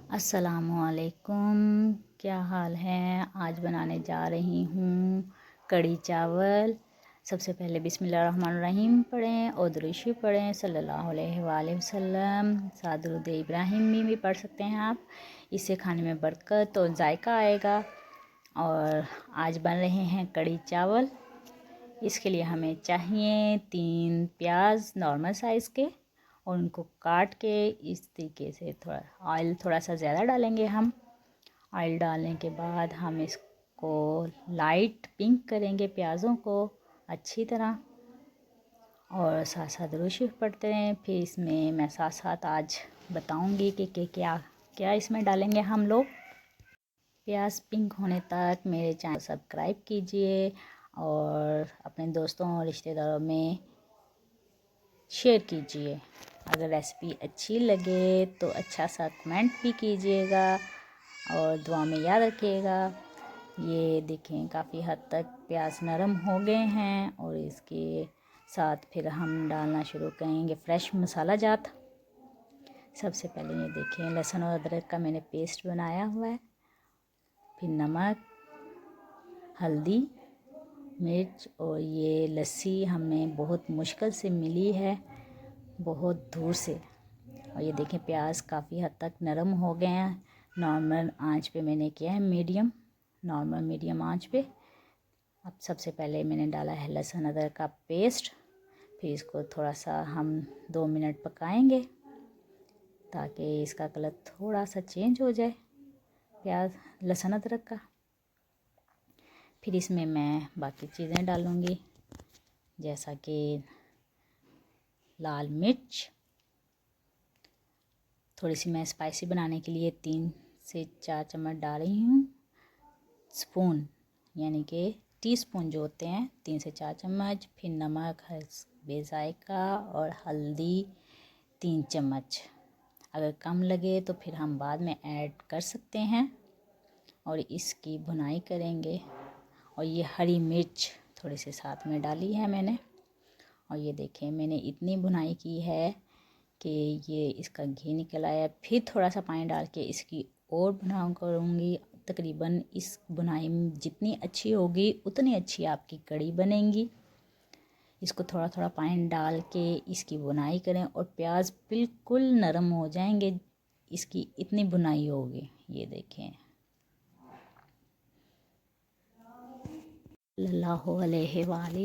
अस्सलामुअलैकुम, क्या हाल है। आज बनाने जा रही हूँ कढ़ी चावल। सबसे पहले बिस्मिल्लाहिर्रहमानिर्रहीम पढ़ें और दुरूद शरीफ पढ़ें सल्लल्लाहु अलैहि वसल्लम। साथ दुरूद इब्राहिमी भी पढ़ सकते हैं आप। इससे खाने में बरकत और जायका आएगा। और आज बन रहे हैं कढ़ी चावल। इसके लिए हमें चाहिए 3 प्याज नॉर्मल साइज़ के, और उनको काट के इस तरीके से ऑयल थोड़ा सा ज़्यादा डालेंगे हम। ऑयल डालने के बाद हम इसको लाइट पिंक करेंगे प्याज़ों को अच्छी तरह, और साथ साथ दुरूद शरीफ पढ़ते रहें। फिर इसमें मैं साथ साथ आज बताऊंगी कि क्या क्या इसमें डालेंगे हम लोग। प्याज पिंक होने तक मेरे चैनल सब्सक्राइब कीजिए और अपने दोस्तों और रिश्तेदारों में शेयर कीजिए। अगर रेसिपी अच्छी लगे तो अच्छा सा कमेंट भी कीजिएगा और दुआ में याद रखिएगा। ये देखें काफ़ी हद तक प्याज नरम हो गए हैं, और इसके साथ फिर हम डालना शुरू करेंगे फ्रेश मसाला जात। सबसे पहले ये देखें लहसुन और अदरक का मैंने पेस्ट बनाया हुआ है। फिर नमक, हल्दी, मिर्च, और ये लस्सी हमें बहुत मुश्किल से मिली है, बहुत दूर से। और ये देखें प्याज काफ़ी हद तक नरम हो गए हैं। नॉर्मल आंच पे मैंने किया है, नॉर्मल मीडियम आंच पे। अब सबसे पहले मैंने डाला है लहसुन अदरक का पेस्ट। फिर इसको थोड़ा सा हम 2 मिनट पकाएंगे ताकि इसका कलर थोड़ा सा चेंज हो जाए, प्याज लहसुन अदरक का। फिर इसमें मैं बाकी चीज़ें डालूँगी, जैसा कि लाल मिर्च, थोड़ी सी मैं स्पाइसी बनाने के लिए 3 से 4 चम्मच डाल रही हूँ। स्पून यानी कि टीस्पून जो होते हैं, 3 से 4 चम्मच। फिर नमक बेजायका, और हल्दी 3 चम्मच। अगर कम लगे तो फिर हम बाद में ऐड कर सकते हैं। और इसकी भुनाई करेंगे। और ये हरी मिर्च थोड़ी सी साथ में डाली है मैंने। और ये देखें मैंने इतनी भुनाई की है कि ये इसका घी निकल आया। फिर थोड़ा सा पानी डाल के इसकी और भुनाई करूँगी। तकरीबन इस भुनाई जितनी अच्छी होगी उतनी अच्छी आपकी कढ़ी बनेगी। इसको थोड़ा थोड़ा पानी डाल के इसकी भुनाई करें, और प्याज बिल्कुल नरम हो जाएंगे, इसकी इतनी भुनाई होगी। ये देखें सल्लल्लाहु अलैहि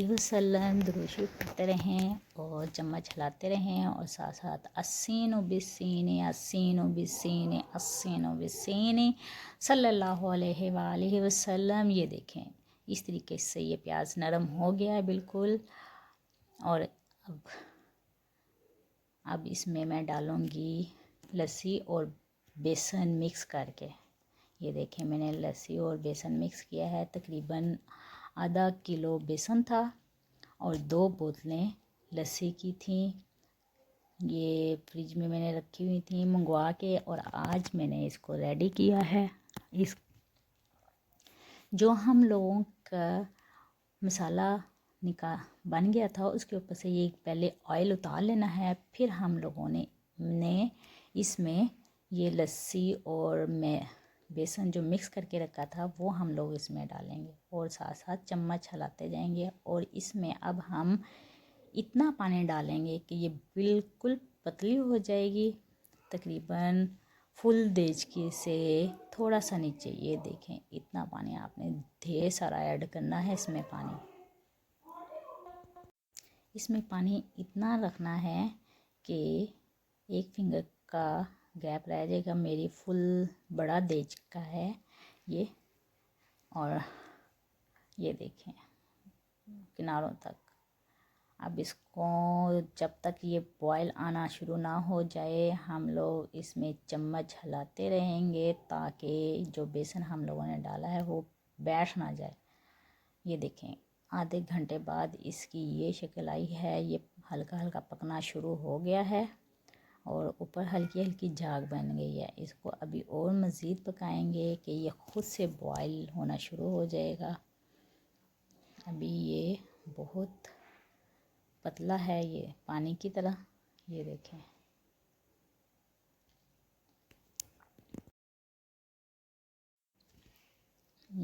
वसल्लम। दुरूद शरीफ पढ़ते रहें और चम्मच हिलाते रहें, और साथ साथ अस्सीनो बिस्सीने अस्सीनो बिस्सीने अस्सीनो बिस्सीने सल्लल्लाहु अलैहि वसल्लम। ये देखें इस तरीके से ये प्याज नरम हो गया है बिल्कुल। और अब इसमें मैं डालूँगी लस्सी और बेसन मिक्स करके। ये देखें मैंने लस्सी और बेसन मिक्स किया है। तकरीबन आधा किलो बेसन था और 2 बोतलें लस्सी की थी। ये फ्रिज में मैंने रखी हुई थी मंगवा के, और आज मैंने इसको रेडी किया है। इस जो हम लोगों का मसाला बन गया था, उसके ऊपर से ये पहले ऑयल उतार लेना है। फिर हम लोगों ने इसमें ये लस्सी और बेसन जो मिक्स करके रखा था वो हम लोग इसमें डालेंगे, और साथ साथ चम्मच हिलाते जाएंगे। और इसमें अब हम इतना पानी डालेंगे कि ये बिल्कुल पतली हो जाएगी, तकरीबन फुल देचकी से थोड़ा सा नीचे। ये देखें इतना पानी आपने ढेर सारा ऐड करना है इसमें पानी इतना रखना है कि 1 फिंगर का गैप रह जाएगा। मेरी फुल बड़ा देज का है ये। और ये देखें किनारों तक। अब इसको जब तक ये बॉयल आना शुरू ना हो जाए, हम लोग इसमें चम्मच हिलाते रहेंगे ताकि जो बेसन हम लोगों ने डाला है वो बैठ ना जाए। ये देखें आधे घंटे बाद इसकी ये शक्ल आई है। ये हल्का हल्का पकना शुरू हो गया है, और ऊपर हल्की हल्की झाग बन गई है। इसको अभी और मज़ीद पकाएंगे कि ये खुद से बॉयल होना शुरू हो जाएगा। अभी ये बहुत पतला है, ये पानी की तरह। ये देखें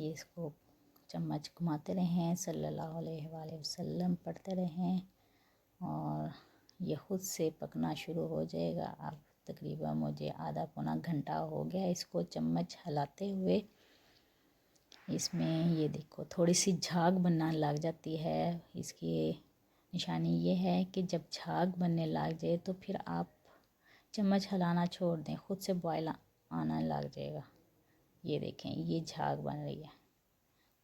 ये इसको चम्मच घुमाते रहें, सल्लल्लाहु अलैहि वसल्लम पढ़ते रहें और ये ख़ुद से पकना शुरू हो जाएगा। अब तकरीबन मुझे आधा पौना घंटा हो गया इसको चम्मच हिलाते हुए। इसमें ये देखो थोड़ी सी झाग बनना लग जाती है। इसकी निशानी ये है कि जब झाग बनने लग जाए तो फिर आप चम्मच हिलाना छोड़ दें, ख़ुद से बॉयल आना लग जाएगा। ये देखें ये झाग बन रही है।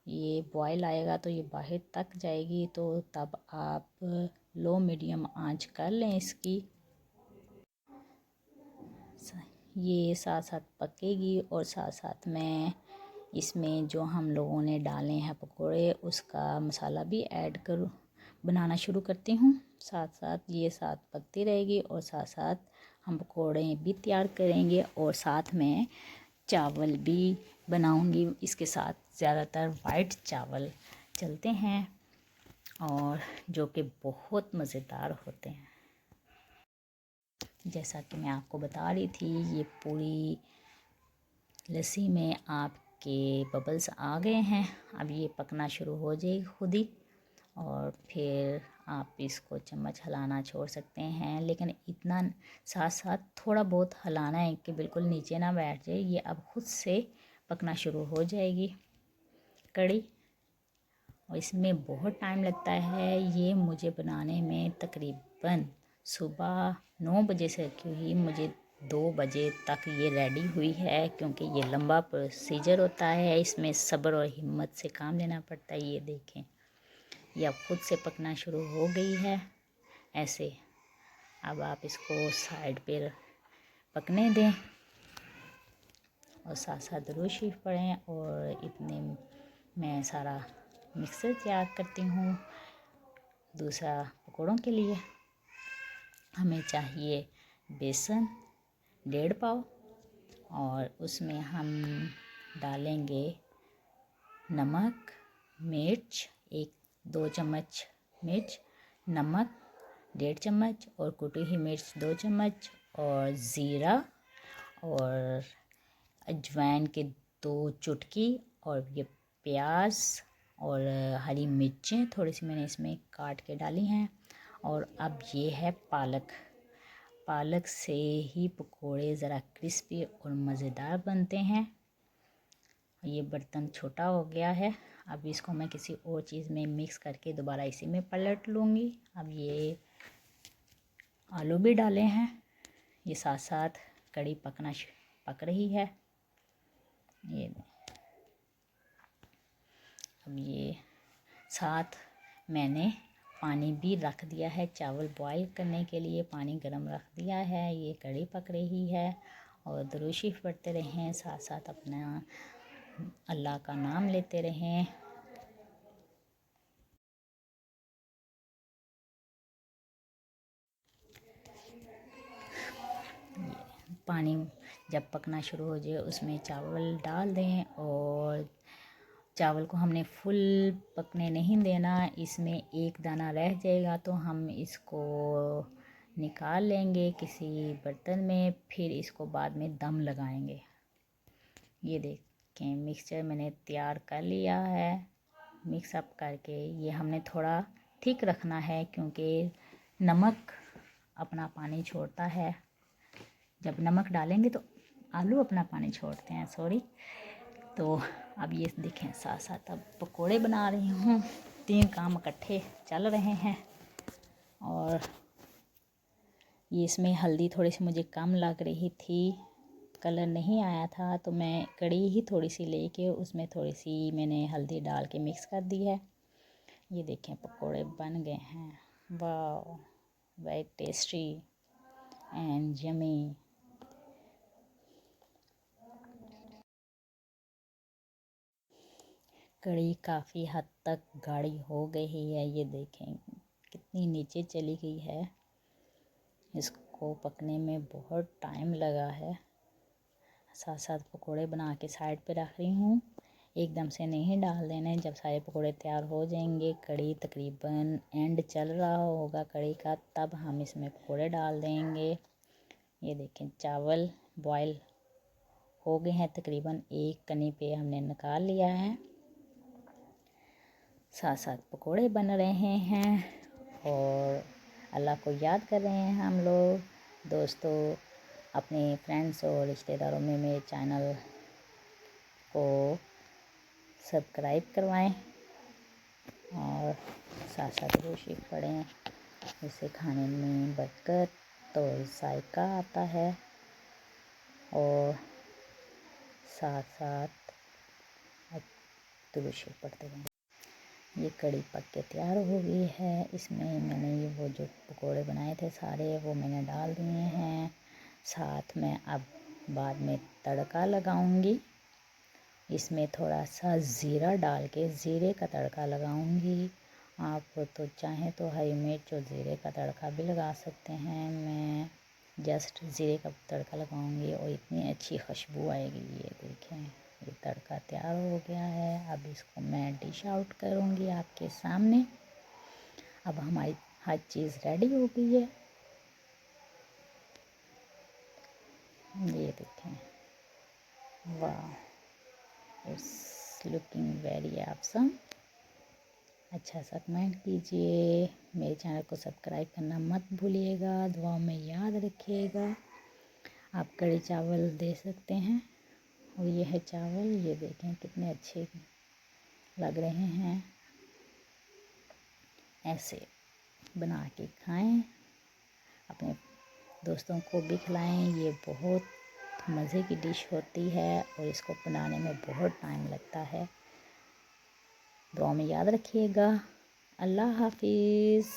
ये बॉयल आएगा तो ये बाहर तक जाएगी, तो तब आप लो मीडियम आंच कर लें इसकी। ये साथ साथ पकेगी और साथ साथ में इसमें जो हम लोगों ने डाले हैं पकोड़े उसका मसाला भी ऐड करूँ, बनाना शुरू करती हूँ। साथ साथ ये साथ पकती रहेगी और साथ साथ हम पकोड़े भी तैयार करेंगे और साथ में चावल भी बनाऊंगी। इसके साथ ज़्यादातर वाइट चावल चलते हैं और जो कि बहुत मज़ेदार होते हैं। जैसा कि मैं आपको बता रही थी, ये पूरी लस्सी में आपके बबल्स आ गए हैं। अब ये पकना शुरू हो जाएगी खुद ही और फिर आप इसको चम्मच हिलाना छोड़ सकते हैं, लेकिन इतना साथ साथ थोड़ा बहुत हिलाना है कि बिल्कुल नीचे ना बैठ जाए। ये अब खुद से पकना शुरू हो जाएगी कड़ी और इसमें बहुत टाइम लगता है। ये मुझे बनाने में तकरीबन सुबह 9 बजे से रखी हुई मुझे 2 बजे तक ये रेडी हुई है, क्योंकि ये लंबा प्रोसीजर होता है। इसमें सब्र और हिम्मत से काम लेना पड़ता है। ये देखें ये अब खुद से पकना शुरू हो गई है ऐसे। अब आप इसको साइड पे पकने दें और साथ साथ दुरूद शरीफ पढ़ें। और इतने मैं सारा मिक्सर तैयार करती हूँ। दूसरा पकौड़ों के लिए हमें चाहिए बेसन 1.5 पाव और उसमें हम डालेंगे नमक, मिर्च 1-2 चम्मच मिर्च, नमक 1.5 चम्मच और कुटी हुई मिर्च 2 चम्मच और ज़ीरा और अजवाइन के 2 चुटकी और ये प्याज और हरी मिर्चें थोड़ी सी मैंने इसमें काट के डाली हैं। और अब ये है पालक। पालक से ही पकोड़े ज़रा क्रिस्पी और मज़ेदार बनते हैं। ये बर्तन छोटा हो गया है, अब इसको मैं किसी और चीज़ में मिक्स करके दोबारा इसी में पलट लूँगी। अब ये आलू भी डाले हैं। ये साथ साथ कड़ी पक रही है। ये अब ये साथ मैंने पानी भी रख दिया है चावल बॉईल करने के लिए, पानी गरम रख दिया है। ये कड़ी पक रही है और दुरूद शरीफ पढ़ते रहें, साथ साथ अपना अल्लाह का नाम लेते रहें। पानी जब पकना शुरू हो जाए उसमें चावल डाल दें और चावल को हमने फुल पकने नहीं देना। इसमें एक दाना रह जाएगा तो हम इसको निकाल लेंगे किसी बर्तन में, फिर इसको बाद में दम लगाएंगे। ये देखें मिक्सचर मैंने तैयार कर लिया है। मिक्स अप करके ये हमने थोड़ा थिक रखना है, क्योंकि नमक अपना पानी छोड़ता है। जब नमक डालेंगे तो आलू अपना पानी छोड़ते हैं, सॉरी। तो अब ये देखें साथ साथ अब पकोड़े बना रही हूँ। 3 काम इकट्ठे चल रहे हैं। और ये इसमें हल्दी थोड़ी सी मुझे कम लग रही थी, कलर नहीं आया था, तो मैं कड़ी ही थोड़ी सी लेके उसमें थोड़ी सी मैंने हल्दी डाल के मिक्स कर दी है। ये देखें पकोड़े बन गए हैं। वाह, वेरी टेस्टी एंड यमी। कड़ी काफ़ी हद तक गाढ़ी हो गई है। ये देखें कितनी नीचे चली गई है। इसको पकने में बहुत टाइम लगा है। साथ साथ पकोड़े बना के साइड पे रख रही हूँ। एकदम से नहीं डाल देने। जब सारे पकोड़े तैयार हो जाएंगे, कड़ी तकरीबन एंड चल रहा होगा कड़ी का, तब हम इसमें पकोड़े डाल देंगे। ये देखें चावल बॉयल हो गए हैं, तकरीबन एक कनी पे हमने निकाल लिया है। साथ साथ पकोड़े बन रहे हैं और अल्लाह को याद कर रहे हैं हम लोग। दोस्तों, अपने फ्रेंड्स और रिश्तेदारों में मेरे चैनल को सब्सक्राइब करवाएं और साथ साथ रोशी पढ़ें, इससे खाने में बरकत और जायका आता है। और साथ साथ रोशी पढ़ते रहें। ये कड़ी पक के तैयार हो गई है। इसमें मैंने ये वो जो पकोड़े बनाए थे सारे वो मैंने डाल दिए हैं। साथ में अब बाद में तड़का लगाऊंगी। इसमें थोड़ा सा ज़ीरा डाल के ज़ीरे का तड़का लगाऊंगी। आप तो चाहें तो हरी मिर्च और ज़ीरे का तड़का भी लगा सकते हैं। मैं जस्ट ज़ीरे का तड़का लगाऊंगी और इतनी अच्छी खुशबू आएगी। ये देखें, ये तड़का तैयार हो गया है। अब इसको मैं डिश आउट करूंगी आपके सामने। अब हमारी हर चीज़ रेडी हो गई है। ये देखें, वाह, इट्स लुकिंग वेरी ऑसम। अच्छा सा कमेंट कीजिए। मेरे चैनल को सब्सक्राइब करना मत भूलिएगा। दुआओं में याद रखिएगा। आप कड़ी चावल दे सकते हैं। और ये है चावल, ये देखें कितने अच्छे लग रहे हैं। ऐसे बना के खाएं, अपने दोस्तों को भी खिलाएं। ये बहुत मज़े की डिश होती है और इसको बनाने में बहुत टाइम लगता है। दुआ में याद रखिएगा। अल्लाह हाफिज़।